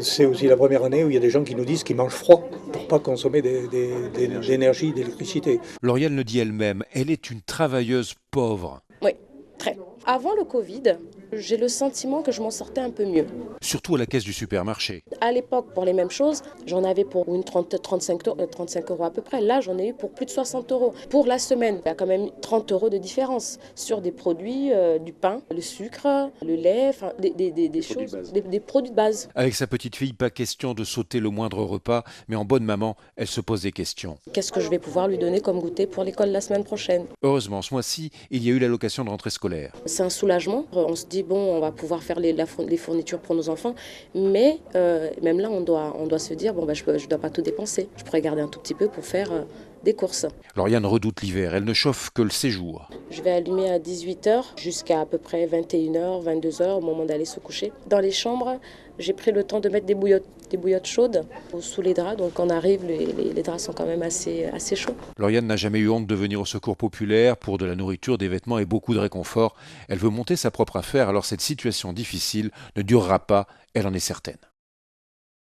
C'est aussi la première année où il y a des gens qui nous disent qu'ils mangent froid pour pas consommer d'énergie, d'électricité. Lauriane le dit elle-même, elle est une travailleuse pauvre. Oui, très. Avant le Covid, j'ai le sentiment que je m'en sortais un peu mieux. Surtout à la caisse du supermarché. À l'époque, pour les mêmes choses, j'en avais pour une 35 euros à peu près. Là, j'en ai eu pour plus de 60 euros. Pour la semaine, il y a quand même 30 euros de différence sur des produits, du pain, le sucre, le lait, enfin, des choses, des produits de base. Avec sa petite fille, pas question de sauter le moindre repas, mais en bonne maman, elle se pose des questions. Qu'est-ce que je vais pouvoir lui donner comme goûter pour l'école la semaine prochaine? Heureusement, ce mois-ci, il y a eu l'allocation de rentrée scolaire. C'est un soulagement. On se dit, bon, on va pouvoir faire les fournitures pour nos enfants. Mais même là, on doit se dire, bon, je ne dois pas tout dépenser. Je pourrais garder un tout petit peu pour faire des courses. Lauriane redoute l'hiver, elle ne chauffe que le séjour. Je vais allumer à 18h jusqu'à à peu près 21h, 22h au moment d'aller se coucher. Dans les chambres, j'ai pris le temps de mettre des bouillottes chaudes sous les draps. Donc quand on arrive, les draps sont quand même assez chauds. Lauriane n'a jamais eu honte de venir au secours populaire pour de la nourriture, des vêtements et beaucoup de réconfort. Elle veut monter sa propre affaire, alors cette situation difficile ne durera pas, elle en est certaine.